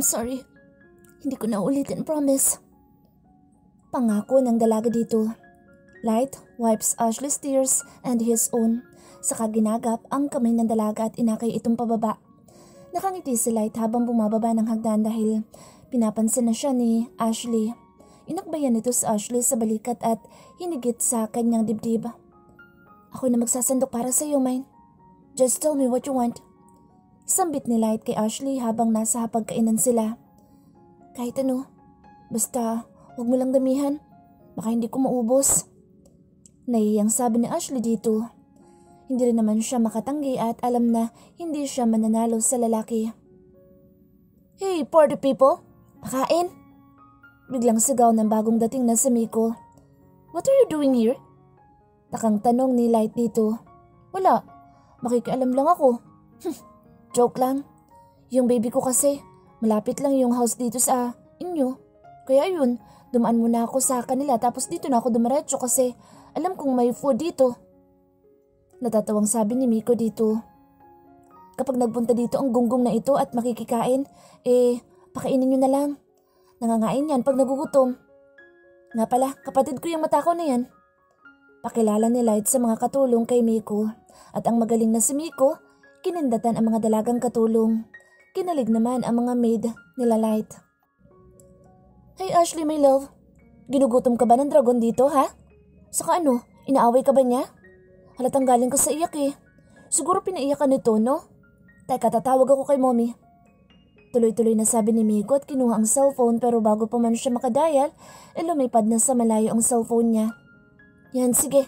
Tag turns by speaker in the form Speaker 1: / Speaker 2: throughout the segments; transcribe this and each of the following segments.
Speaker 1: sorry. Hindi ko na ulitin, promise. Pangako ng dalaga dito. Light wipes Ashley's tears and his own. Saka ginagap ang kamay ng dalaga at inakay itong pababa. Nakangiti si Light habang bumababa ng hagdan dahil pinapansin na siya ni Ashley. Inakbayan nito si Ashley sa balikat at hinigit sa kanyang dibdib. Ako na magsasandok para sa iyo, mine. Just tell me what you want. Sambit ni Light kay Ashley habang nasa hapagkainan sila. Kahit ano, basta huwag mo lang damihan. Baka hindi ko maubos. Naiyang sabi ni Ashley dito. Hindi rin naman siya makatanggi at alam na hindi siya mananalo sa lalaki. Hey party people, pakain! Biglang sigaw ng bagong dating na si Miko. What are you doing here? Takang tanong ni Light dito. Wala, makikialam lang ako. Joke lang. Yung baby ko kasi, malapit lang yung house dito sa inyo. Kaya yun, dumaan muna ako sa kanila tapos dito na ako dumiretso kasi alam kong may food dito. Natatawang sabi ni Miko dito. Kapag nagpunta dito ang gunggong na ito at makikikain, pakainin nyo na lang. Nangangain yan pag nagugutom. Nga pala, kapatid ko yung matakaw na yan. Pakilala ni Light sa mga katulong kay Miko at ang magaling na si Miko, kinindatan ang mga dalagang katulong. Kinalig naman ang mga maid nila Light. Hey Ashley, my love. Ginugutom ka ba ng dragon dito, ha? Saka ano, inaaway ka ba niya? Halatang galing ka sa iyak eh. Siguro pinaiyak ka nito, no? Teka, tatawag ako kay mommy. Tuloy-tuloy na sabi ni Miko at kinuha ang cellphone pero bago pa man siya makadial, lumipad na sa malayo ang cellphone niya. Yan, sige.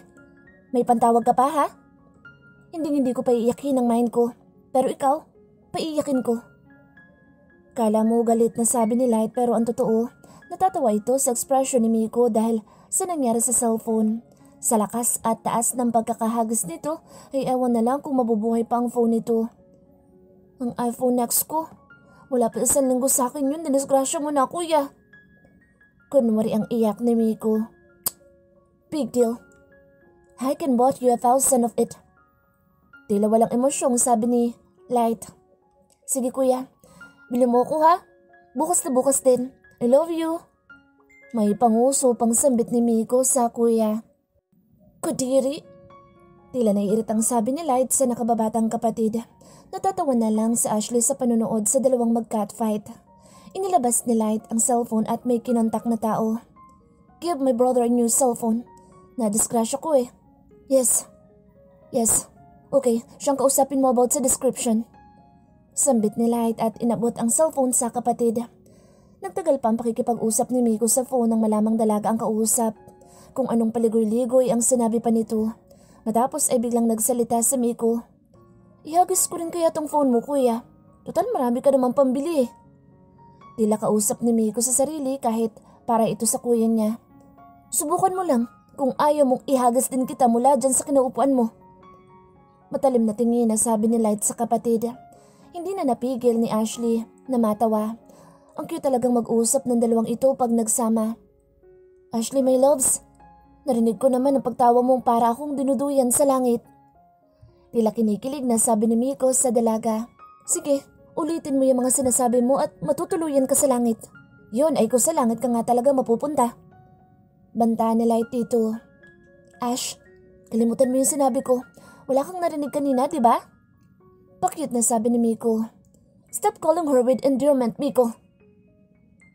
Speaker 1: May pantawag ka pa, ha? Hindi ko paiiyakin ang mind ko. Pero ikaw, paiiyakin ko. Kala mo galit na sabi ni Light pero ang totoo, natatawa ito sa ekspresyon ni Miko dahil sa nangyari sa cellphone. Sa lakas at taas ng pagkakahagis nito ay ewan na lang kung mabubuhay pa ang phone nito. Ang iPhone X ko. Wala pa 1 linggo sa akin yun. Dinisgrasya mo na, kuya. Kunwari ang iyak ni Miko. Big deal. I can bought you 1,000 of it. Tila walang emosyong sabi ni Light. Sige kuya, bili mo ko ha. Bukas na bukas din. I love you. May panguso pang sambit ni Miko sa kuya. Kudiri. Tila naiiritang sabi ni Light sa nakababatang kapatid. Natatawa na lang si Ashley sa panunood sa dalawang mag-catfight. Inilabas ni Light ang cellphone at may kinontak na tao. Give my brother a new cellphone. Nadisgrasya ko eh. Yes. Okay, siyang kausapin mo about sa description. Sambit ni Light at inabot ang cellphone sa kapatid. Nagtagal pa ang pakikipag-usap ni Miko sa phone nang malamang dalaga ang kausap. Kung anong paligoy-ligoy ang sinabi pa nito. Matapos ay biglang nagsalita si Miko. Ihagis ko rin kaya tong phone mo, kuya. Total marami ka naman pambili eh. Tila kausap ni Miko sa sarili kahit para ito sa kuya niya. Subukan mo lang kung ayaw mong ihagis din kita mula dyan sa kinaupuan mo. Matalim na tingin na sabi ni Light sa kapatid. Hindi na napigil ni Ashley na matawa. Ang cute talagang mag-usap ng dalawang ito pag nagsama. Ashley, my loves, narinig ko naman ang pagtawa mong para akong dinuduyan sa langit. Tila kinikilig na sabi ni Miko sa dalaga. Sige, ulitin mo yung mga sinasabi mo at matutuluyan ka sa langit. Yun ay kung sa langit ka nga talaga mapupunta. Banta ni Light dito. Ash, kalimutan mo yung sinabi ko. Wala kang narinig kanina, di ba? Pakyut na sabi ni Miko. Stop calling her with endearment, Miko.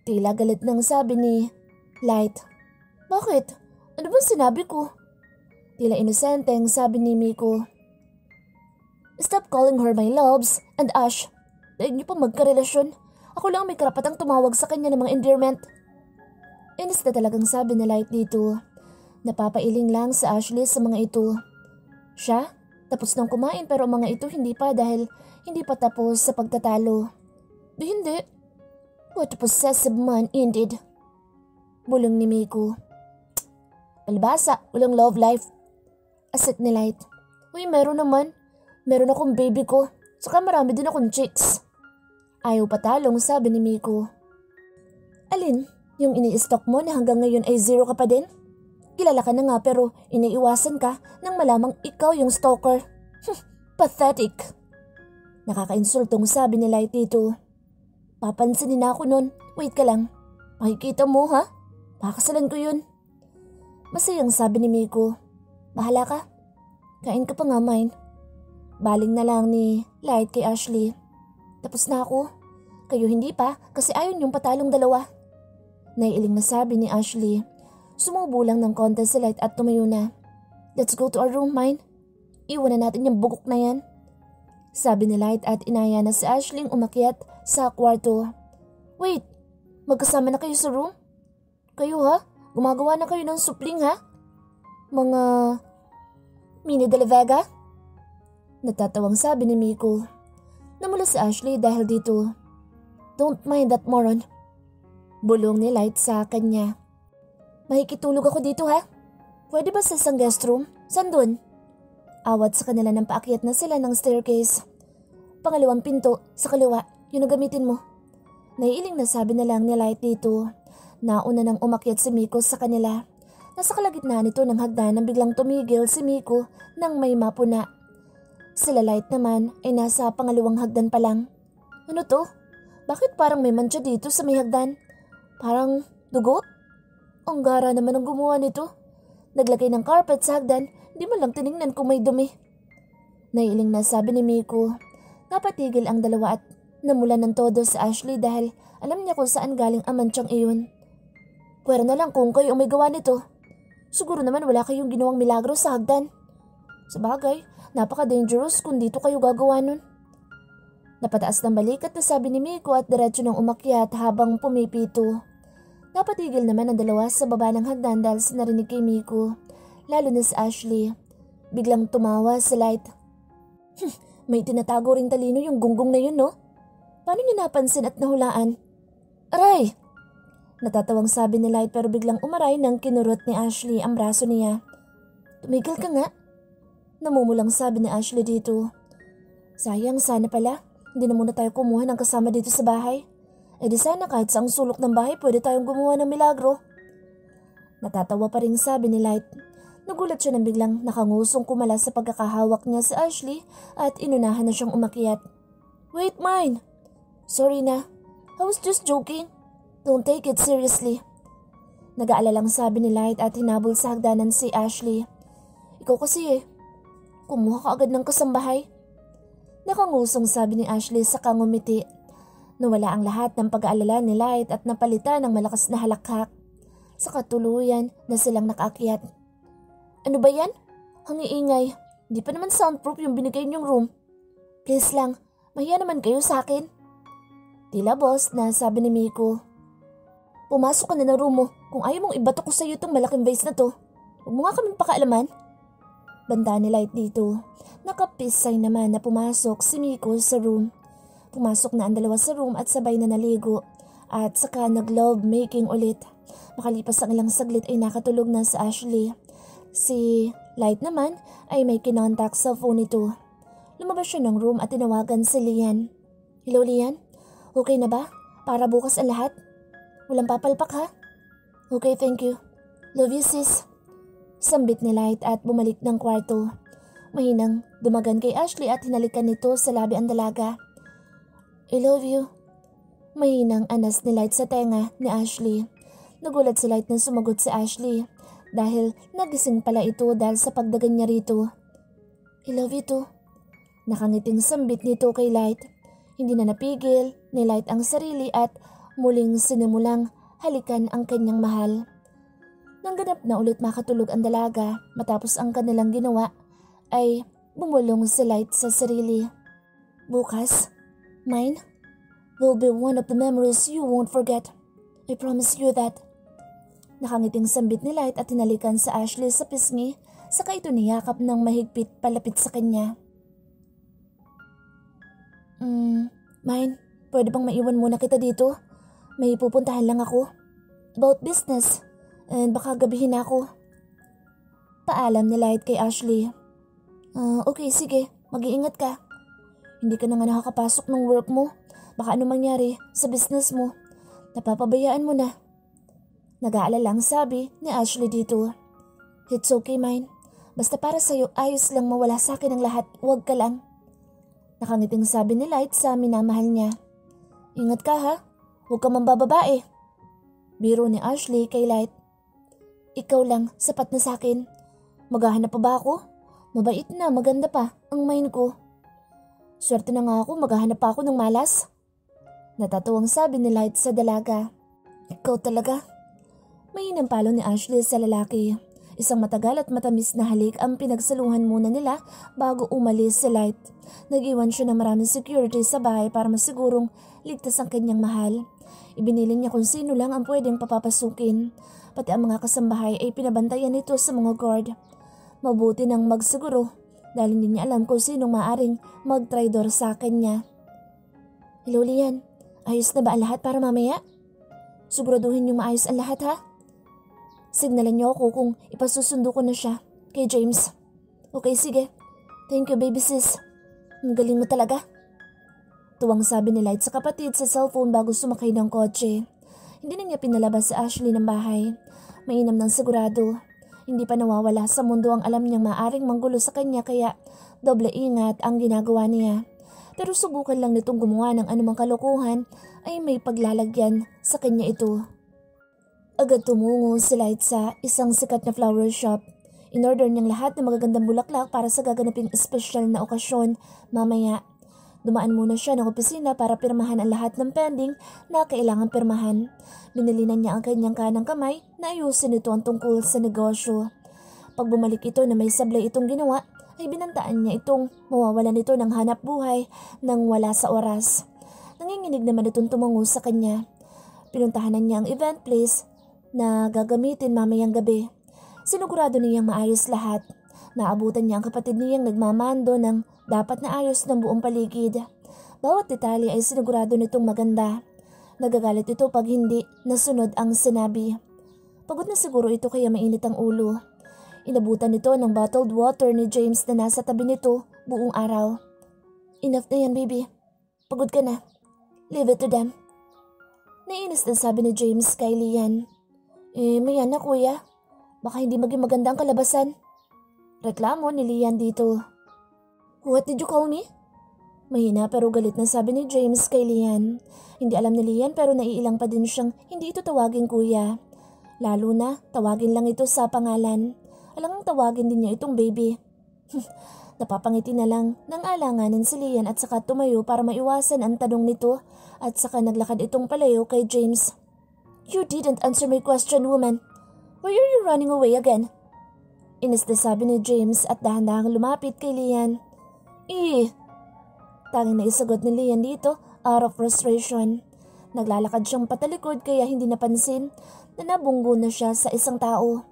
Speaker 1: Tila galit nang sabi ni Light. Bakit? Ano bang sinabi ko? Tila inosenteng sabi ni Miko. Stop calling her my loves and Ash. Daig niyo pa magkarelasyon. Ako lang may karapatang tumawag sa kanya ng mga endearment. Inis na talagang sabi ni Light dito. Napapailing lang sa Ashley sa mga ito. Siya? Tapos nang kumain pero mga ito hindi pa dahil hindi pa tapos sa pagtatalo. Di hindi. What a possessive man indeed. Bulong ni Miko. Palibasa, walang love life. Asik ni Light. Uy, meron naman. Meron akong baby ko. Saka marami din akong chicks. Ayaw patalong sabi ni Miko. Alin? Yung ini-stock mo na hanggang ngayon ay 0 ka pa din? Kilala ka na nga pero iniiwasan ka nang malamang ikaw yung stalker. Pathetic. Nakakainsultong sabi ni Light dito. Papansinin na ako nun. Wait ka lang. Makikita mo ha? Pakasalan ko yun. Masayang sabi ni Miko. Bahala ka. Kain ka pa nga, Mine. Baling na lang ni Light kay Ashley. Tapos na ako. Kayo hindi pa kasi ayaw niyong patalong dalawa. Naiiling na sabi ni Ashley. Sumubo lang ng konti si Light at tumayo na. Let's go to our room, Mine. Iwan na natin yung bugok na yan. Sabi ni Light at inaya na si Ashley umakyat sa kwarto. Wait, magkasama na kayo sa room? Kayo ha? Gumagawa na kayo ng supling ha? Mga mini de la Vega? Natatawang sabi ni Miko. Namula si Ashley dahil dito. Don't mind that moron. Bulong ni Light sa kanya. Makikitulog ako dito ha? Pwede ba sa isang guest room? Saan dun? Awat sa kanila ng paakyat na sila ng staircase. Pangalawang pinto, sa kaliwa, yun ang gamitin mo. Naiiling na sabi na lang ni Light dito. Nauna nang umakyat si Miko sa kanila. Nasa kalagitnaan nito ng hagdan nang biglang tumigil si Miko nang may mapuna. Sila Light naman ay nasa pangalawang hagdan pa lang. Ano to? Bakit parang may mancha dito sa may hagdan? Parang dugo? Ang gara naman ang gumawa nito. Naglagay ng carpet sa hagdan, di mo lang tiningnan kung may dumi. Naiiling na sabi ni Miko. Napatigil ang dalawa at namula ng todo sa Ashley dahil alam niya kung saan galing ang manchang iyon. Pwera na lang kung kayo ang may gawa nito. Siguro naman wala kayong ginawang milagro sa hagdan. Sabagay, napaka-dangerous kung dito kayo gagawa nun. Napataas ng balikat na sabi ni Miko at diretso ng umakyat habang pumipito. Napatigil naman ang dalawa sa baba ng hagdan dahil sa narinig kay Miko, lalo na si Ashley. Biglang tumawa si Light. May tinatago ring talino yung gunggong na yun, no? Paano niyo napansin at nahulaan? Aray! Natatawang sabi ni Light pero biglang umaray nang kinurot ni Ashley ang braso niya. Tumigil ka nga. Namumulang sabi ni Ashley dito. Sayang, sana pala. Hindi na muna tayo kumuha ng kasama dito sa bahay. E di sana kahit sa ang sulok ng bahay pwede tayong gumawa ng milagro. Natatawa pa rin sabi ni Light. Nagulat siya nang biglang nakangusong kumala sa pagkakahawak niya sa Ashley at inunahan na siyang umakyat. Wait, Mine! Sorry na. I was just joking. Don't take it seriously. Nag-aalalang sabi ni Light at hinabol sa hagdanan si Ashley. Ikaw kasi kumuha ka agad ng kasambahay. Nakangusong sabi ni Ashley sa kangumiti. Nawala ang lahat ng pag-aalala ni Light at napalitan ng malakas na halakhak. Sa katuluyan na silang nakaakyat. Ano ba yan? Ang iingay. Hindi pa naman soundproof yung binigay niyong room. Please lang, mahiya naman kayo sa akin. Tila boss na sabi ni Miko. Pumasok ka na ng room mo kung ayaw mong ibato ko sa iyo itong malaking vase na to. Huwag mo nga kaming pakialaman. Banda ni Light dito. Nakapisay naman na pumasok si Miko sa room. Pumasok na ang dalawa sa room at sabay na naligo. At saka nag-love making ulit. Makalipas ang ilang saglit ay nakatulog na si Ashley. Si Light naman ay may kinontak sa phone nito. Lumabas siya ng room at tinawagan si Lian. Hello Lian? Okay na ba? Para bukas ang lahat? Walang papalpak ha? Okay, thank you. Love you sis. Sambit ni Light at bumalik ng kwarto. Mahinang dumagan kay Ashley at hinalikan nito sa labi ang dalaga. I love you. Mahinang anas ni Light sa tenga ni Ashley. Nagulat si Light na sumagot si Ashley dahil nagising pala ito dahil sa pagdagan niya rito. I love you too. Nakangiting sambit nito kay Light. Hindi na napigil ni Light ang sarili at muling sinimulang halikan ang kanyang mahal. Nang ganap na ulit makatulog ang dalaga matapos ang kanilang ginawa, ay bumulong si Light sa sarili. Bukas, mine, will be one of the memories you won't forget. I promise you that. Nakangiting sambit ni Light at tinalikan sa Ashley sa pisngi, saka ito niyakap ng mahigpit palapit sa kanya. Mine, pwede bang maiwan muna kita dito? May pupuntahan lang ako. About business. And baka gabihin ako. Paalam ni Light kay Ashley. Okay, sige. Mag-iingat ka. Hindi ka na nga nakakapasok ng work mo. Baka ano mangyari sa business mo. Napapabayaan mo na. Nag-aalalang sabi ni Ashley dito. It's okay, Mine. Basta para sa'yo ayos lang mawala sa akin ang lahat. Huwag ka lang. Nakangiting sabi ni Light sa minamahal niya. Ingat ka ha, huwag ka mambababae. Biro ni Ashley kay Light. Ikaw lang, sapat na sa akin. Maghahanap pa ba ako? Mabait na, maganda pa ang mind ko. Swerte na nga ako, maghahanap pa ako ng malas. Natatuwang sabi ni Light sa dalaga. Ikaw talaga. May inampalo ni Ashley sa lalaki. Isang matagal at matamis na halik ang pinagsaluhan muna nila bago umalis si Light. Nag-iwan siya ng maraming security sa bahay para masigurong ligtas ang kanyang mahal. Ibinili niya kung sino lang ang pwedeng papapasukin. Pati ang mga kasambahay ay pinabantayan nito sa mga guard. Mabuti nang magsiguro dahil hindi niya alam kung sinong maaring mag-traidor sa kanya. Hello Lian, ayos na ba ang lahat para mamaya? Siguraduhin niyong maayos ang lahat ha? Signalan niyo ako kung ipasusundo ko na siya kay James. Okay, sige. Thank you, baby sis. Ang galing mo talaga. Tuwang sabi ni Light sa kapatid sa cellphone bago sumakay ng kotse. Hindi na niya pinalabas si Ashley ng bahay. Mainam ng sigurado. Hindi pa nawawala sa mundo ang alam niyang maaring manggulo sa kanya kaya doble ingat ang ginagawa niya. Pero subukan lang nitong gumawa ng anumang kalokohan ay may paglalagyan sa kanya ito. Agad tumungo si Light sa isang sikat na flower shop. In-order niyang lahat ng magagandang bulaklak para sa gaganaping espesyal na okasyon mamaya. Dumaan muna siya ng opisina para pirmahan ang lahat ng pending na kailangan pirmahan. Binilinan niya ang kanyang kanang kamay na ayusin ito ang tungkol sa negosyo. Pag bumalik ito na may sablay itong ginawa, ay binantaan niya itong mawawalan ito ng hanap buhay nang wala sa oras. Nanginginig naman itong tumango sa kanya. Pinuntahanan niya ang event place na gagamitin mamayang gabi. Sinugurado niyang maayos lahat. Naabutan niya ang kapatid niyang nagmamando ng dapat na ayos ng buong paligid. Bawat detalye ay sinugurado nitong maganda. Nagagalit ito pag hindi nasunod ang sinabi. Pagod na siguro ito kaya mainit ang ulo. Inabutan nito ng bottled water ni James na nasa tabi nito buong araw. Enough na yan, baby. Pagod ka na. Leave it to them. Naiinis na sabi ni James kay Lian. Maya na kuya. Baka hindi maging maganda ang kalabasan. Reklamo ni Lian dito. What did you call me? Mahina pero galit na sabi ni James kay Lian. Hindi alam ni Lian pero naiilang pa din siyang hindi ito tawagin kuya. Lalo na tawagin lang ito sa pangalan. Alangang tawagin din niya itong baby. Napapangiti na lang nang alanganin si Lian at saka tumayo para maiwasan ang tanong nito at saka naglakad itong palayo kay James. You didn't answer my question, woman. Why are you running away again? Inis na sabi ni James at dahan-dahang lumapit kay Lian. Tanging na isagot ni Lian dito out of frustration. Naglalakad siyang patalikod kaya hindi napansin na nabunggo na siya sa isang tao.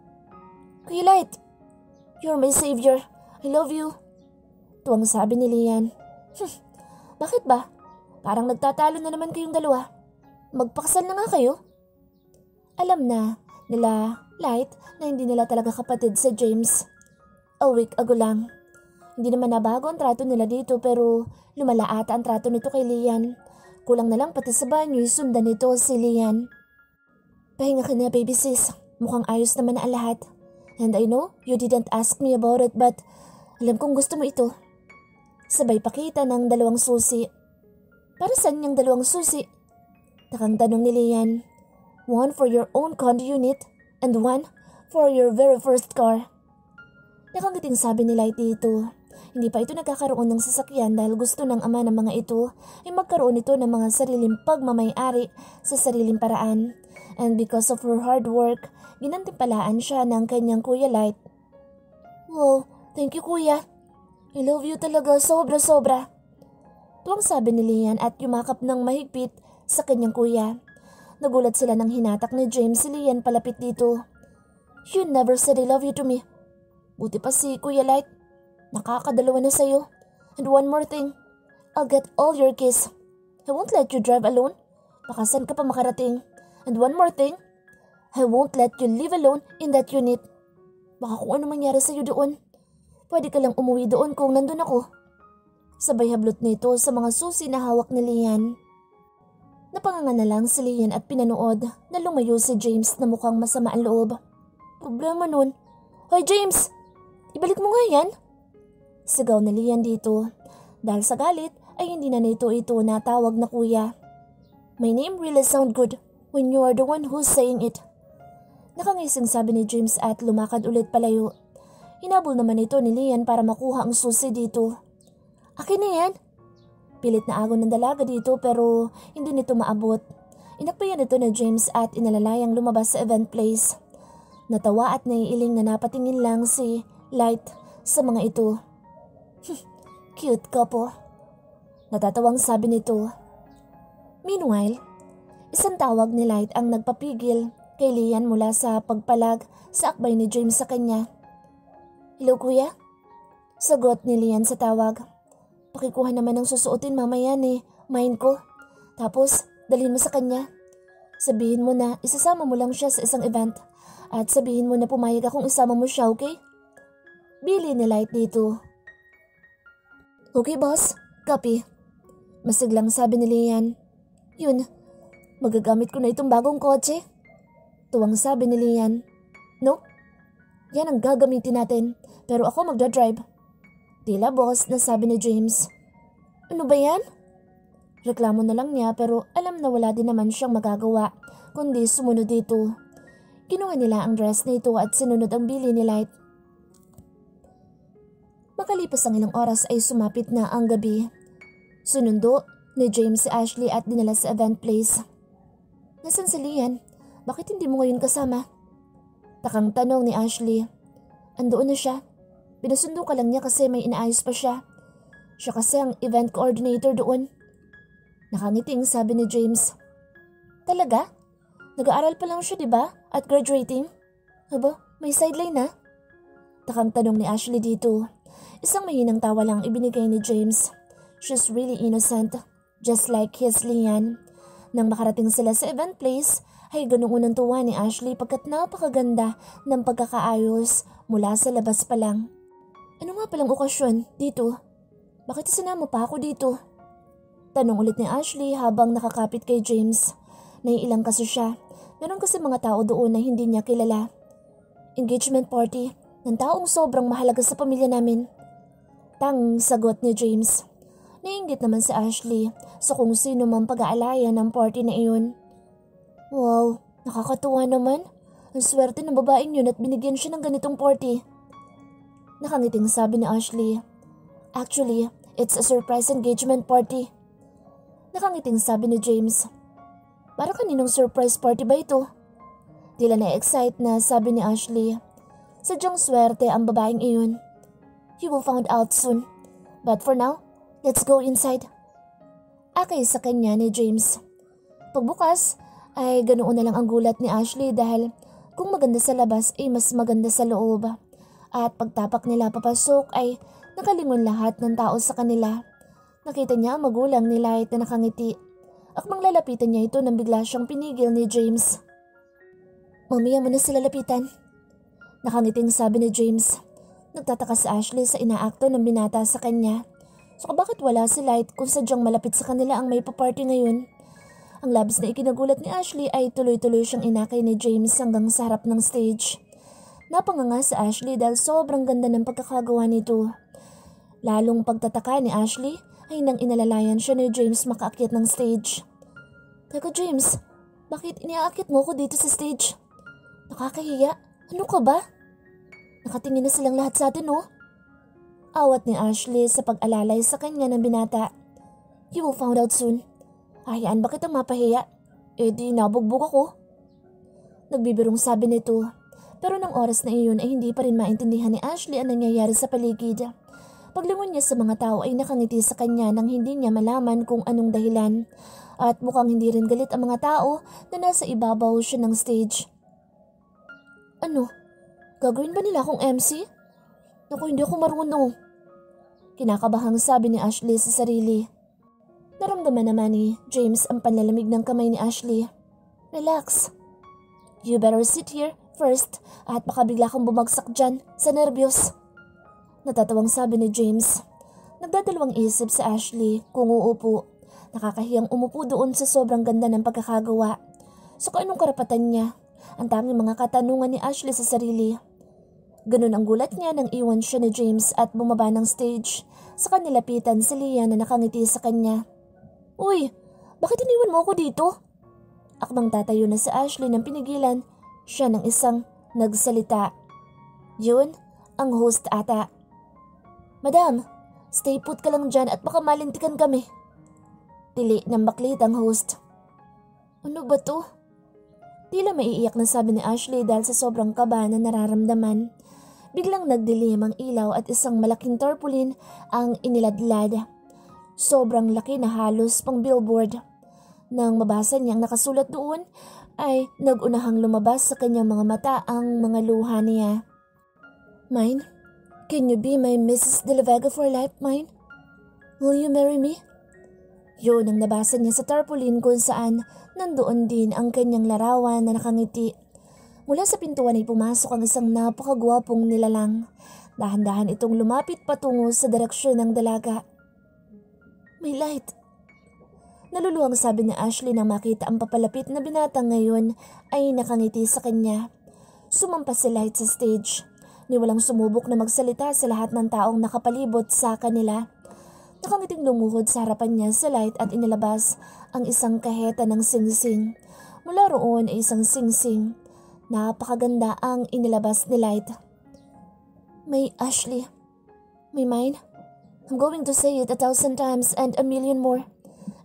Speaker 1: Kuya Light, you're my savior. I love you. Tuwang sabi ni Lian. Bakit ba? Parang nagtatalo na naman kayong dalawa. Magpakasal na nga kayo. Alam na nila Light na hindi nila talaga kapatid sa James. A week ago lang. Hindi naman nabago ang trato nila dito pero lumala ata ang trato nito kay Lian. Kulang na lang pati sa banyo'y sundan nito si Lian. Pahinga ka na baby sis. Mukhang ayos naman na ang lahat. And I know you didn't ask me about it but alam kong gusto mo ito. Sabay pakita ng dalawang susi. Para saan yung dalawang susi? Takang tanong ni Lian. One for your own condo unit and one for your very first car. Nakangiting sabi ni Light dito. Hindi pa ito nagkakaroon ng sasakyan dahil gusto ng ama ng mga ito ay magkaroon ito ng mga sariling pagmamay-ari sa sariling paraan. And because of her hard work, ginantimpalaan siya ng kanyang Kuya Light. Wow, thank you kuya. I love you talaga, sobra-sobra. Tuwang sabi ni Lian at yumakap ng mahigpit sa kanyang kuya. Nagulat sila nang hinatak ni James si Lian palapit dito. You never said I love you to me. Buti pa si Kuya Light. Nakakadalawa na sa'yo. And one more thing. I'll get all your keys. I won't let you drive alone. Baka saan ka pa makarating. And one more thing. I won't let you live alone in that unit. Baka kung ano mangyari sa'yo doon. Pwede ka lang umuwi doon kung nandun ako. Sabay hablot nito sa mga susi na hawak ni Lian. Napanganga na lang si Lian at pinanood na lumayo si James na mukhang masama ang loob. Problema nun. Hoy James! Ibalik mo nga yan! Sigaw ni Lian dito. Dahil sa galit ay hindi na nito ito natawag na kuya. My name really sound good when you are the one who's saying it. Nakangising sabi ni James at lumakad ulit palayo. Hinabol naman ito ni Lian para makuha ang susi dito. Akin na yan. Pilit na agon ng dalaga dito pero hindi nito maabot. Inakbayan ito ni James at inalalayang lumabas sa event place. Natawa at naiiling na napatingin lang si Light sa mga ito. Cute couple. Natatawang sabi nito. Meanwhile, isang tawag ni Light ang nagpapigil kay Lian mula sa pagpalag sa akbay ni James sa kanya. Hello kuya? Sagot ni Lian sa tawag. Pakikuha naman ng susuotin mamaya ni mine ko. Tapos dalhin mo sa kanya. Sabihin mo na isasama mo lang siya sa isang event. At sabihin mo na pumayag akong isama mo siya, okay? Bili ni Light dito. Okay boss, copy. Masiglang sabi ni Lian. Yun, magagamit ko na itong bagong kotse. Tuwang sabi ni Lian. Nope, yan ang gagamitin natin, pero ako magdadrive. Tila boss na sabi ni James. Ano ba yan? Reklamo na lang niya pero alam na wala din naman siyang magagawa, kundi sumunod dito. Kinuha nila ang dress nito at sinunod ang bili ni Light. Makalipas ang ilang oras ay sumapit na ang gabi. Sunundo ni James si Ashley at dinala sa event place. Nasaan si Lian? Bakit hindi mo ngayon kasama? Takang tanong ni Ashley. Andoon na siya. Pinasundo ka lang niya kasi may inaayos pa siya. Siya kasi ang event coordinator doon. Nakangiting sabi ni James. Talaga? Nag-aaral pa lang siya diba? At graduating? Haba, may sideline na? Takang tanong ni Ashley dito. Isang mahinang tawa lang ibinigay ni James. She's really innocent. Just like his Lian. Nang makarating sila sa event place, ay ganung unang tuwa ni Ashley pagkat napakaganda ng pagkakaayos mula sa labas pa lang. Ano nga palang okasyon dito? Bakit isinama pa ako dito? Tanong ulit ni Ashley habang nakakapit kay James. Naiilang kasi siya. Meron kasi mga tao doon na hindi niya kilala. Engagement party ng taong sobrang mahalaga sa pamilya namin. Tang sagot ni James. Naiinggit naman si Ashley sa kung sino mang pag-aalaya ng party na iyon. Wow, nakakatuwa naman. Ang swerte ng babaeng yun at binigyan siya ng ganitong party. Nakangiting sabi ni Ashley. Actually, it's a surprise engagement party. Nakangiting sabi ni James. Para kaninong surprise party ba ito? Tila na-excite na sabi ni Ashley. Sadyang swerte ang babaeng iyon. You will find out soon. But for now, let's go inside. Akay sa kanya ni James. Pagbukas ay ganoon na lang ang gulat ni Ashley dahil kung maganda sa labas ay mas maganda sa loob. At pagtapak nila papasok ay nakalingon lahat ng tao sa kanila. Nakita niya ang magulang ni Light na nakangiti. Akmang lalapitan niya ito nang bigla siyang pinigil ni James. Mamaya mo na sila lapitan. Nakangiting sabi ni James. Nagtataka si Ashley sa inaakto ng binata sa kanya. So bakit wala si Light kung sadyang malapit sa kanila ang may paparty ngayon? Ang labis na ikinagulat ni Ashley ay tuloy-tuloy siyang inakay ni James hanggang sa harap ng stage. Napanganga si Ashley dahil sobrang ganda ng pagkakagawa nito. Lalong pagtataka ni Ashley ay nang inalalayan siya ni James makaakyat ng stage. Teka James, bakit iniaakit mo ko dito sa stage? Nakakahiya, ano ka ba? Nakatingin na silang lahat sa atin oh. Awat ni Ashley sa pag-alalay sa kanya ng binata. You will find out soon. Hayaan ba kitang mapahiya? Eh di nabugbog ako. Nagbibirong sabi nito. Pero ng oras na iyon ay hindi pa rin maintindihan ni Ashley ang nangyayari sa paligid. Paglingon niya sa mga tao ay nakangiti sa kanya nang hindi niya malaman kung anong dahilan. At mukhang hindi rin galit ang mga tao na nasa ibabaw siya ng stage. Ano? Gagawin ba nila akong MC? Naku, hindi ako marunong. Kinakabahang sabi ni Ashley sa sarili. Naramdaman naman ni James ang panlalamig ng kamay ni Ashley. Relax. You better sit here first at baka bigla kang bumagsak dyan sa nervyos. Natatawang sabi ni James. Nagdadalawang isip si Ashley kung uupo. Nakakahiyang umupo doon sa sobrang ganda ng pagkakagawa. So anong karapatan niya? Ang tanging mga katanungan ni Ashley sa sarili. Ganun ang gulat niya nang iwan siya ni James at bumaba ng stage. Sa kanilapitan si Lian na nakangiti sa kanya. Uy, Bakit iniwan mo ako dito? Akmang tatayo na si Ashley nang pinigilan siya ng isang nagsalita. Yun, ang host ata. Madam, stay put ka lang dyan at baka malintikan kami. Tili ng baklit ang host. Ano ba to? Tila maiiyak na sabi ni Ashley dahil sa sobrang kaba na nararamdaman. Biglang nagdilim ang ilaw at isang malaking tarpaulin ang iniladlad. Sobrang laki na halos pang billboard. Nang mabasa niyang nakasulat doon ay nagunahang lumabas sa kanyang mga mata ang mga luha niya. Mine? Can you be my Mrs. De La Vega for life, mine? Will you marry me? Yun ang nabasa niya sa tarpaulin kung saan nandoon din ang kanyang larawan na nakangiti. Mula sa pintuan ay pumasok ang isang napakagwapong nilalang. Dahan-dahan itong lumapit patungo sa direksyon ng dalaga. May light. Naluluhang sabi ni Ashley nang makita ang papalapit na binatang ngayon ay nakangiti sa kanya. Sumampas si Light sa stage. Ni walang sumubok na magsalita sa lahat ng taong nakapalibot sa kanila. Nakangiting lumuhod sa harapan niya si Light at inilabas ang isang kaheta ng singsing. Mula roon ay isang singsing. Napakaganda ang inilabas ni Light. May Ashley. May mine. I'm going to say it 1,000 times and 1,000,000 more.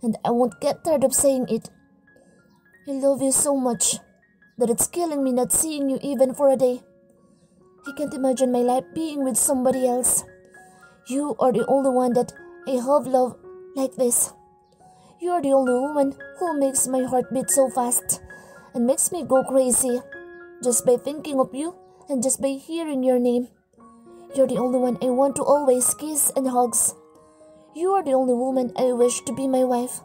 Speaker 1: And I won't get tired of saying it. I love you so much that it's killing me not seeing you even for a day. I can't imagine my life being with somebody else. You are the only one that I have loved like this. You are the only woman who makes my heart beat so fast and makes me go crazy just by thinking of you and just by hearing your name. You're the only one I want to always kiss and hugs. You are the only woman I wish to be my wife.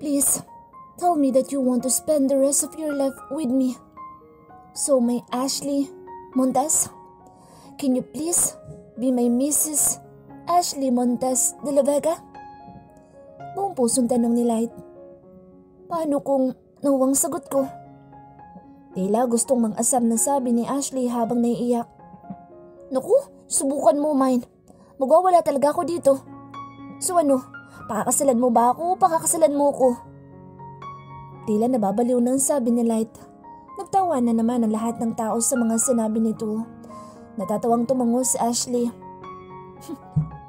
Speaker 1: Please, tell me that you want to spend the rest of your life with me. So my Ashley Montez, can you please be my Mrs. Ashley Montez De La Vega? Buong pusong tanong ni Light. Paano kung nawang sagot ko? Tila gustong mang-asam na sabi ni Ashley habang naiiyak. Naku, subukan mo, mine. Magwawala talaga ako dito. So ano, pakakasalan mo ba ako o pakakasalan mo ko? Tila nababaliw nang sabi ni Light. Nagtawa na naman ang lahat ng tao sa mga sinabi nito. Natatawang tumango si Ashley.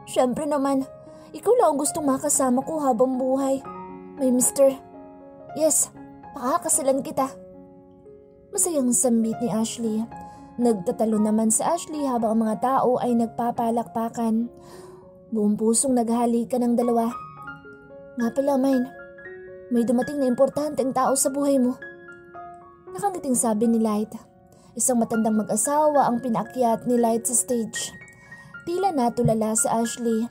Speaker 1: Siyempre naman, ikaw lang ang gustong makasama ko habang buhay. May mister. Yes, pakakasalan kita. Masayang sambit ni Ashley. Nagtatalo naman si Ashley habang ang mga tao ay nagpapalakpakan. Buong pusong naghahalikan ng dalawa. Nga pala, mine, may dumating na importanteng tao sa buhay mo. Nakangiting sabi ni Light. Isang matandang mag-asawa ang pinaakyat ni Light sa stage. Tila natulala si Ashley.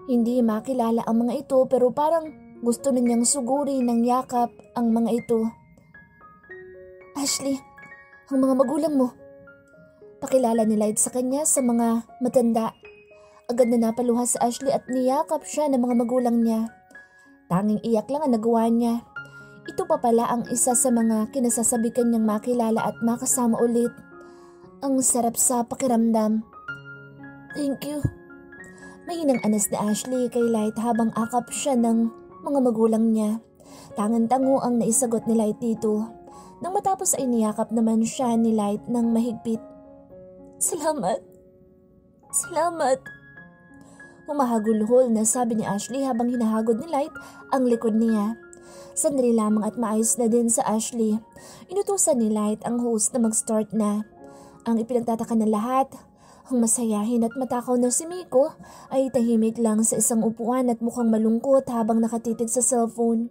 Speaker 1: Hindi makilala ang mga ito pero parang gusto na niyang suguri ng yakap ang mga ito. Ashley, ang mga magulang mo. Pakilala ni Light sa kanya sa mga matanda. Agad na napaluha si Ashley at niyakap siya ng mga magulang niya. Tanging iyak lang ang nagawa niya. Ito pa pala ang isa sa mga kinasasabikan niyang makilala at makasama ulit. Ang sarap sa pakiramdam. Thank you. Mahinang anas ni Ashley kay Light habang akap siya ng mga magulang niya. Tangan-tango ang naisagot ni Light dito. Nang matapos ay niyakap naman siya ni Light ng mahigpit. Salamat. Salamat. Humahagulhol na sabi ni Ashley habang hinahagod ni Light ang likod niya. Sandali lamang at maayos na din sa Ashley. Inutusan ni Light ang host na mag-start na. Ang ipinagtataka ng lahat, ang masayahin at matakaw na si Miko ay tahimik lang sa isang upuan at mukhang malungkot habang nakatitig sa cellphone.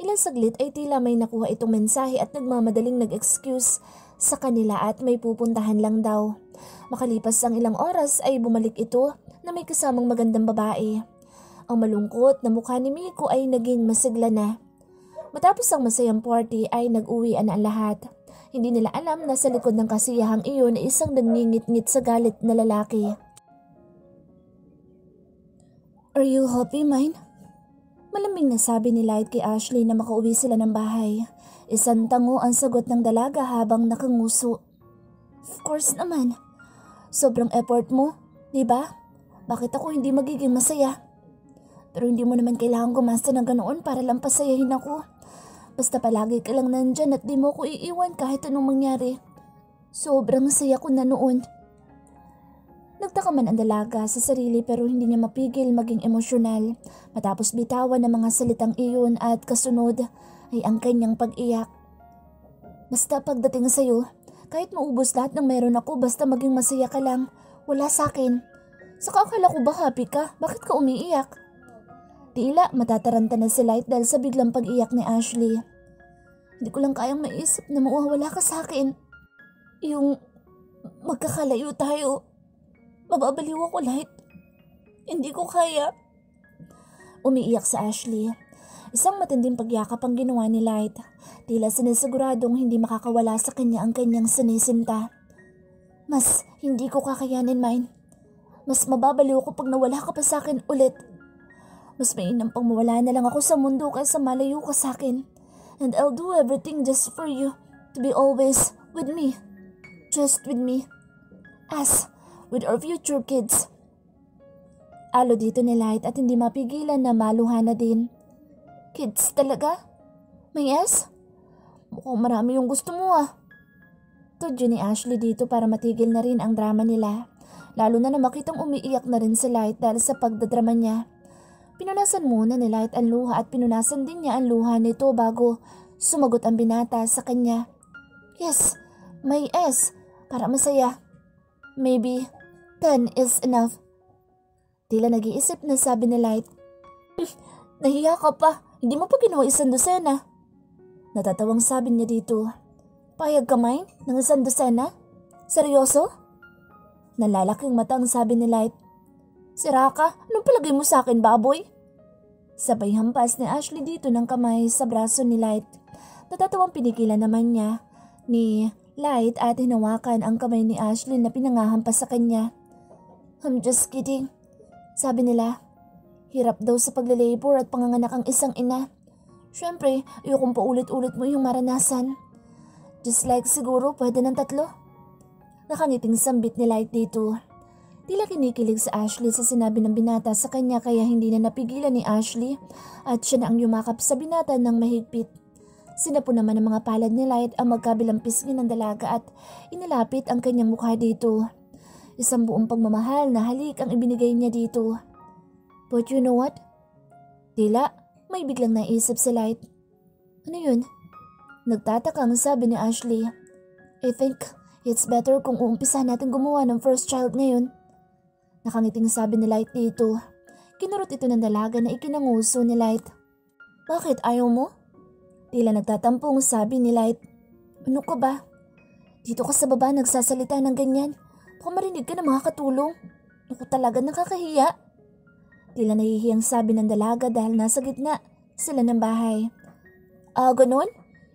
Speaker 1: Ilang saglit ay tila may nakuha itong mensahe at nagmamadaling nag-excuse sa kanila at may pupuntahan lang daw. Makalipas ang ilang oras ay bumalik ito na may kasamang magandang babae. Ang malungkot na mukha ni Miko ay naging masigla na. Matapos ang masayang party ay nag-uwian na ang lahat. Hindi nila alam na sa likod ng kasiyahang iyon ay isang nangingit-ngit sa galit na lalaki. Are you happy, mine? Malamig na sabi ni Light kay Ashley na makauwi sila ng bahay. Isang tango ang sagot ng dalaga habang nakanguso. Of course naman. Sobrang effort mo, di ba? Bakit ako hindi magiging masaya? Pero hindi mo naman kailangan gumasta ng ganoon para lang pasayahin ako. Basta palagi ka lang nandyan at di mo ko iiwan kahit anong mangyari. Sobrang saya ko na noon. Nagtaka man ang dalaga sa sarili pero hindi niya mapigil maging emosyonal matapos bitawan ng mga salitang iyon at kasunod ay ang kanyang pag-iyak. Basta pagdating sa'yo, kahit maubos lahat ng meron ako basta maging masaya ka lang, wala sa'kin. Saka akala ko ba happy ka? Bakit ka umiiyak? Tila matataranta na si Light dahil sa biglang pag-iyak ni Ashley. Hindi ko lang kayang maisip na mawawala ka sa'kin. Yung magkakalayo tayo. Mababaliw ako, Light. Hindi ko kaya. Umiiyak si Ashley. Isang matinding pagyakap ang ginawa ni Light. Tila sinisiguradong hindi makakawala sa kanya ang kanyang sinisinta. Mas hindi ko kakayanin, Mine. Mas mababaliw ako pag nawala ka pa sa'kin ulit. Mas mainam pang mawala na lang ako sa mundo kaysa malayo ka sa'kin. And I'll do everything just for you to be always with me. Just with me. As with our future kids. Alo dito ni Light at hindi mapigilan na maluha na din. Kids talaga? May S? Mukhang marami yung gusto mo ah. Tudyo ni Ashley dito para matigil na rin ang drama nila. Lalo na makitang umiiyak na rin si Light dahil sa pagdadrama niya. Pinunasan muna ni Light ang luha at pinunasan din niya ang luha nito bago sumagot ang binata sa kanya. Yes, may S. Para masaya. Maybe 10 is enough. Tila nag-iisip na sabi ni Light. Nahiya ka pa. Hindi mo pa ginawa isang dosena. Natatawang sabi niya dito. Payag ka, Mine? Ng isang dosena? Seryoso? Nalalaking mata ang sabi ni Light. Sira ka? Anong palagay mo sa akin, baboy? Sabay hampas ni Ashley dito ng kamay sa braso ni Light. Natatawang pinigilan naman niya ni Light at hinawakan ang kamay ni Ashley na pinangahampas sa kanya. I'm just kidding. Sabi nila, hirap daw sa paglilabor at panganganak ang isang ina. Siyempre, ayokong paulit-ulit mo yung maranasan. Just like siguro pwede ng 3. Nakangiting sambit ni Light dito. Tila kinikilig si Ashley sa sinabi ng binata sa kanya kaya hindi na napigilan ni Ashley at siya na ang yumakap sa binata ng mahigpit. Sinapo naman ng mga palad ni Light ang magkabilang pisngi ng dalaga at inilapit ang kanyang mukha dito. Isang buong pagmamahal na halik ang ibinigay niya dito. But you know what? Tila may biglang naisip si Light. Ano yun? Nagtatakang sabi ni Ashley. I think it's better kung uumpisa natin gumawa ng first child ngayon. Nakangiting sabi ni Light dito. Kinurot ito ng dalaga na ikinanguso ni Light. Bakit ayaw mo? Tila nagtatampong sabi ni Light. Ano ka ba? Dito ka sa baba nagsasalita ng ganyan. Baka marinig ka na makakatulong. Ako talaga nakakahiya. Tila nahihiyang sabi ng dalaga dahil nasa gitna sila ng bahay. Ganun?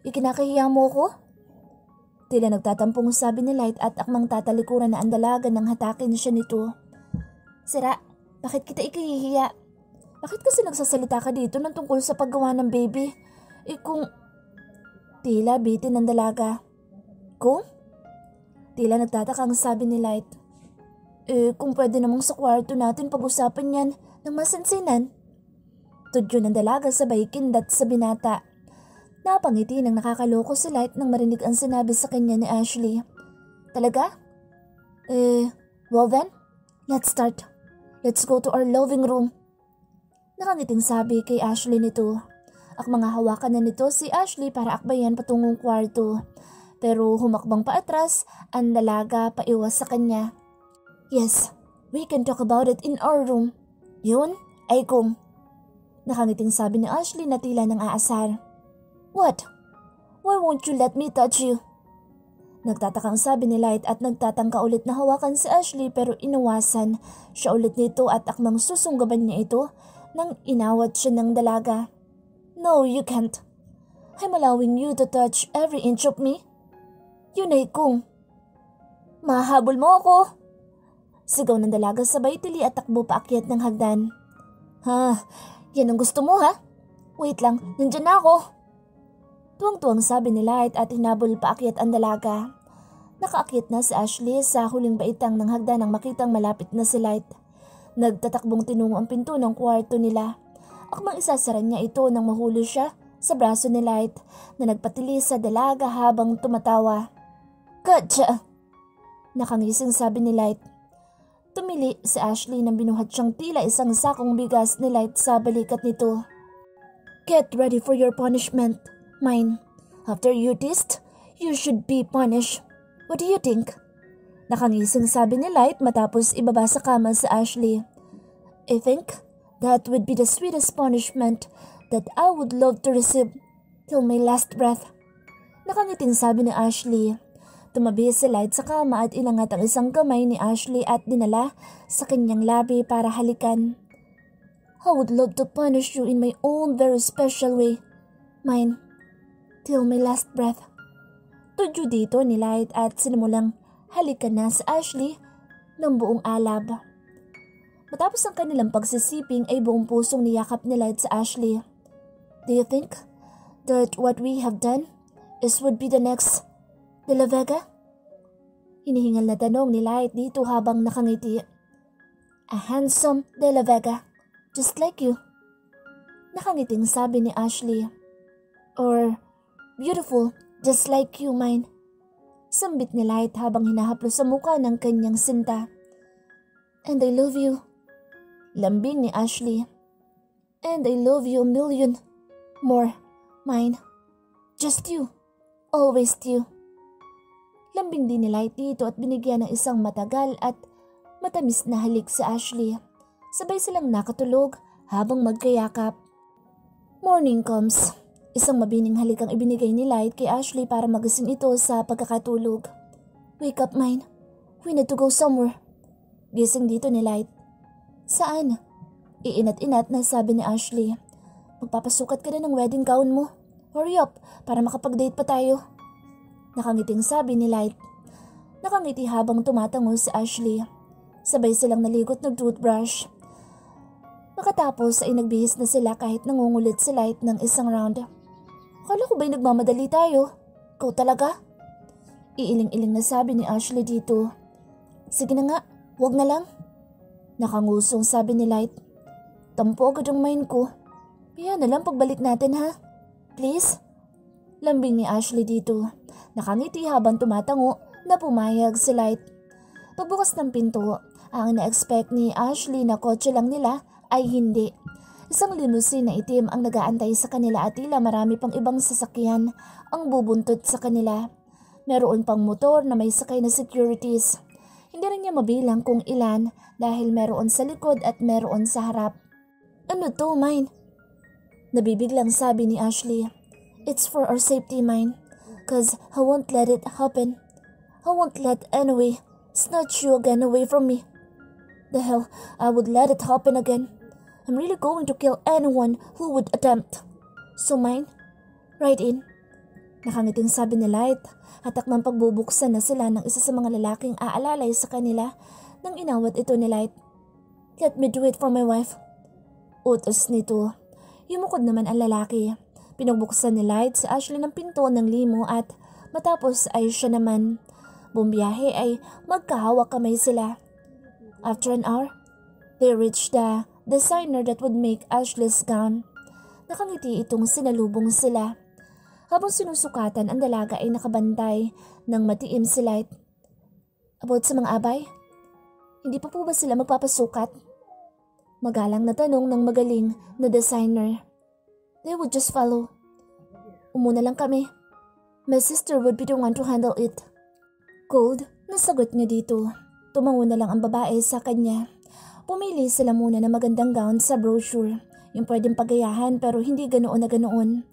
Speaker 1: Ikinakahiya mo ko? Tila nagtatampong sabi ni Light at akmang tatalikuran na ang dalaga nang hatakin siya nito. Sira, bakit kita ikahihiya? Bakit kasi nagsasalita ka dito ng tungkol sa paggawa ng baby? Kung... Tila bitin ng dalaga. Kung? Tila nagtatakang sabi ni Light. Kung pwede namang sa kwarto natin pag-usapan yan ng masinsinan. Tudyo ng dalaga sabay kindat sa binata. Napangiti ng nakakaloko si Light nang marinig ang sinabi sa kanya ni Ashley. Talaga? Well then, let's start. Let's go to our living room. Nakangiting sabi kay Ashley nito. Mga hawakan na nito si Ashley para akbayan patungong kwarto. Pero humakbang pa atras ang dalaga paiwas sa kanya. Yes, we can talk about it in our room. Yun ay kung. Nakangiting sabi ni Ashley na tila ng aasar. What? Why won't you let me touch you? Nagtatakang sabi ni Light at nagtatangka ulit na hawakan si Ashley pero inawasan siya ulit nito at akmang susunggaban niya ito nang inawat siya ng dalaga. No, you can't. I'm allowing you to touch every inch of me. Yun ay kung. Mahabol mo ako. Sigaw ng dalaga sabay tili at takbo paakyat ng hagdan. Yan ang gusto mo ha? Wait lang, nandyan na ako. Tuwang-tuwang sabi ni Light at hinabol paakyat ang dalaga. Nakaakyat na si Ashley sa huling baitang ng hagdan nang makitang malapit na si Light. Nagtatakbong tinungo ang pinto ng kwarto nila. Akmang isasara niya ito nang mahulog siya sa braso ni Light na nagpatilis sa dalaga habang tumatawa. Gotcha! Nakangising sabi ni Light. Tumili si Ashley nang binuhat siyang tila isang sakong bigas ni Light sa balikat nito. Get ready for your punishment, mine. After you teased, you should be punished. What do you think? Nakangising sabi ni Light matapos ibaba sa kama si Ashley. I think that would be the sweetest punishment that I would love to receive till my last breath. Nakangiting sabi ni Ashley. Tumabi si Light sa kama at inangat ang isang kamay ni Ashley at dinala sa kanyang labi para halikan. I would love to punish you in my own very special way, mine, till my last breath. Tudyo dito ni Light at sinimulang halikan na si Ashley ng buong alab. Matapos ang kanilang pagsisiping ay buong pusong niyakap ni Light sa Ashley. Do you think that what we have done would be the next De La Vega? Hinihingal na tanong ni Light dito habang nakangiti. A handsome De La Vega, just like you. Nakangiting sabi ni Ashley. Or beautiful, just like you, mine. Sambit ni Light habang hinahaplo sa muka ng kanyang sinta. And I love you. Lambing ni Ashley. And I love you a million more, mine. Just you. Always you. Lambing din ni Light dito at binigyan ng isang matagal at matamis na halik sa Ashley. Sabay silang nakatulog habang magkayakap. Morning comes. Isang mabining halik ang ibinigay ni Light kay Ashley para magising ito sa pagkakatulog. Wake up, mine. We need to go somewhere. Gising dito ni Light. Saan? Iinat-inat na sabi ni Ashley. Magpapasukat ka na ng wedding gown mo. Hurry up para makapag-date pa tayo. Nakangiting sabi ni Light. Nakangiti habang tumatango si Ashley. Sabay silang naligot ng toothbrush. Makatapos ay nagbihis na sila kahit nangungulit si Light ng isang round. Akala ko ba'y nagmamadali tayo? Ikaw talaga? Iiling-iling na sabi ni Ashley dito. Sige na nga, wag na lang. Nakangusong sabi ni Light. Tampo agad ang mind ko. Kaya na lang pagbalik natin ha? Please? Lambing ni Ashley dito. Nakangiti habang tumatango na pumayag si Light. Pagbukas ng pinto, ang na-expect ni Ashley na kotse lang nila ay hindi. Isang limousine na itim ang nag-aantay sa kanila at tila marami pang ibang sasakyan ang bubuntot sa kanila. Meron pang motor na may sakay na securities. Hindi rin niya mabilang kung ilan dahil meron sa likod at meron sa harap. Ano to, mine? Nabibiglang sabi ni Ashley. It's for our safety, mine. Cause I won't let it happen. I won't let anyway snatch you again away from me. The hell, I would let it happen again. I'm really going to kill anyone who would attempt. So mine, right in. Nakangiting sabi ni Light at akmang pagbubuksan na sila ng isa sa mga lalaking aalalay sa kanila nang inawat ito ni Light. Let me do it for my wife. Utos nito. Yumukod naman ang lalaki. Pinagbuksan ni Light sa Ashley ng pinto ng limo at matapos ay siya naman. Bumiyahe ay magkahawak kamay sila. After an hour, they reached the designer that would make Ashley's gown. Nakangiti itong sinalubong sila. Habang sinusukatan, ang dalaga ay nakabantay ng matiim si Light. About sa mga abay? Hindi pa po ba sila magpapasukat? Magalang na tanong ng magaling na designer. They would just follow. Umuna lang kami. My sister would be the one to handle it. Cold, nasagot niya dito. Tumango na lang ang babae sa kanya. Pumili sila muna ng magandang gown sa brochure. Yung pwedeng pagayahan pero hindi ganoon na ganoon.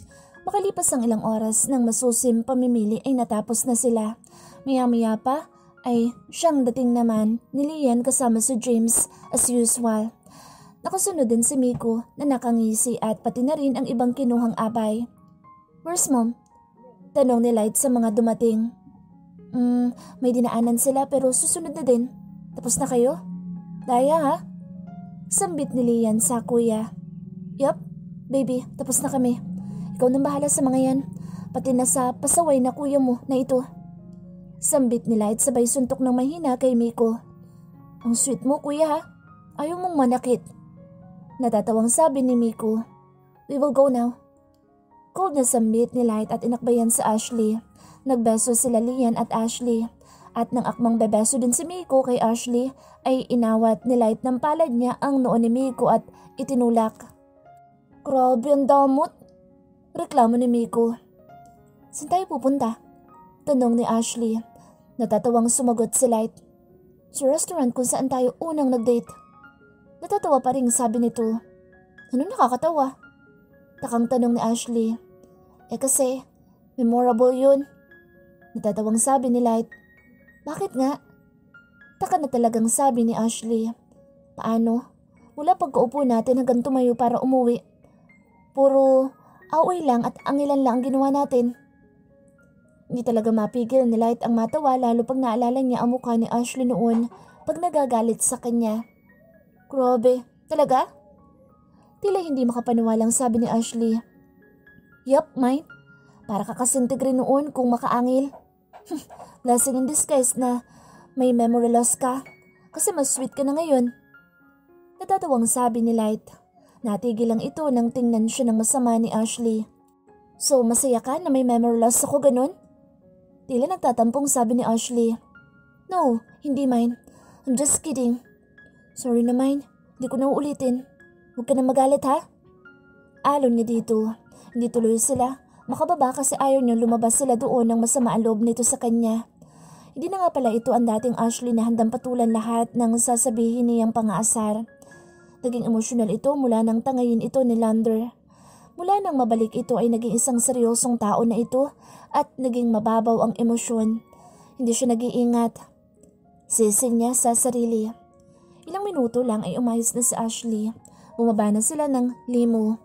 Speaker 1: Makalipas ang ilang oras ng masusim pamimili ay natapos na sila. Maya-maya pa ay siyang dating naman ni Lian kasama si James as usual. Nakasunod din si Miko na nakangisi at pati na rin ang ibang kinuhang abay. Where's mom? Tanong ni Light sa mga dumating. May dinaanan sila pero susunod na din. Tapos na kayo? Daya ha? Sambit ni Lian sa kuya. Yup, baby, tapos na kami. Ikaw nang bahala sa mga yan. Pati na sa pasaway na kuya mo na ito. Sambit ni Light sabay suntok ng mahina kay Miko. Ang sweet mo kuya ha? Ayaw mong manakit. Natatawang sabi ni Miko. We will go now. Cold na sambit ni Light at inakbayan sa Ashley. Nagbeso sila Lian at Ashley. At nang akmang bebeso din si Miko kay Ashley ay inawat ni Light ng palad niya ang noo ni Miko at itinulak. Grabe ang damot! Reklamo ni Miko. Saan tayo pupunta? Tanong ni Ashley. Natatawang sumagot si Light. Sa restaurant kung saan tayo unang nag-date. Natatawa pa rin sabi nito. Ano nakakatawa? Takang tanong ni Ashley. Kasi, memorable yun. Natatawang sabi ni Light. Bakit nga? Taka na talagang sabi ni Ashley. Paano? Mula pagkaupo natin hanggang tumayo para umuwi. Puro away lang at angilan lang ang ginawa natin. Hindi talaga mapigil ni Light ang matawa lalo pag naalala niya ang mukha ni Ashley noon pag nagagalit sa kanya. Grabe, talaga? Tila hindi makapaniwalang sabi ni Ashley. Yup, mine. Para ka kasing tigre noon kung makaangil. Blessing in disguise na may memory loss ka kasi mas sweet ka na ngayon. Natatawang sabi ni Light. Natigil lang ito nang tingnan siya ng masama ni Ashley. So masaya ka na may memory loss ako ganun? Tila nagtatampong sabi ni Ashley. No, hindi mine. I'm just kidding. Sorry na mine, hindi ko na uulitin. Huwag ka na magalit ha? Alon niya dito. Hindi tuloy sila. Makababa kasi ayaw niya lumabas sila doon ng masama ang loob nito sa kanya. Hindi na nga pala ito ang dating Ashley na handang patulan lahat ng sasabihin niyang pangaasar. Naging emosyonal ito mula nang tangayin ito ni Lander. Mula nang mabalik ito ay naging isang seryosong tao na ito at naging mababaw ang emosyon. Hindi siya nag-iingat. Sisi niya sa sarili. Ilang minuto lang ay umayos na si Ashley. Bumaba na sila ng limo.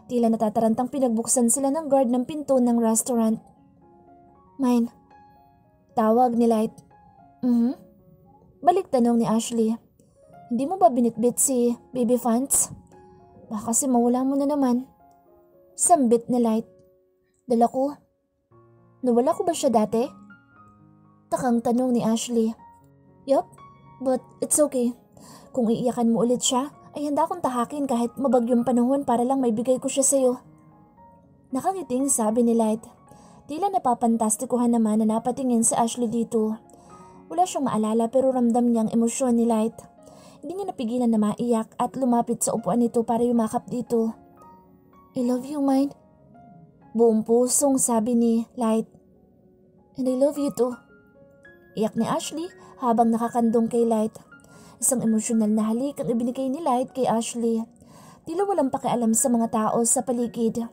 Speaker 1: Tila natatarantang pinagbuksan sila ng guard ng pinto ng restaurant. Mine. Tawag ni Light. Balik tanong ni Ashley. Hindi mo ba binitbit si Baby Fans? Baka kasi mawala mo na naman. Sambit ni Light. Dala ko. Nawala ko ba siya dati? Takang tanong ni Ashley. Yup, but it's okay. Kung iiyakan mo ulit siya, ay handa akong tahakin kahit mabagyong panahon para lang may bigay ko siya sa'yo. Nakangiting sabi ni Light. Tila napapantastikuhan naman na napatingin si Ashley dito. Wala siyang maalala pero ramdam niyang emosyon ni Light. Hindi niya napigilan na maiyak at lumapit sa upuan nito para yumakap dito. I love you, mine. Buong pusong sabi ni Light. And I love you too. Iyak ni Ashley habang nakakandong kay Light. Isang emosyonal na halik ang ibinigay ni Light kay Ashley. Tila walang pakialam sa mga tao sa paligid.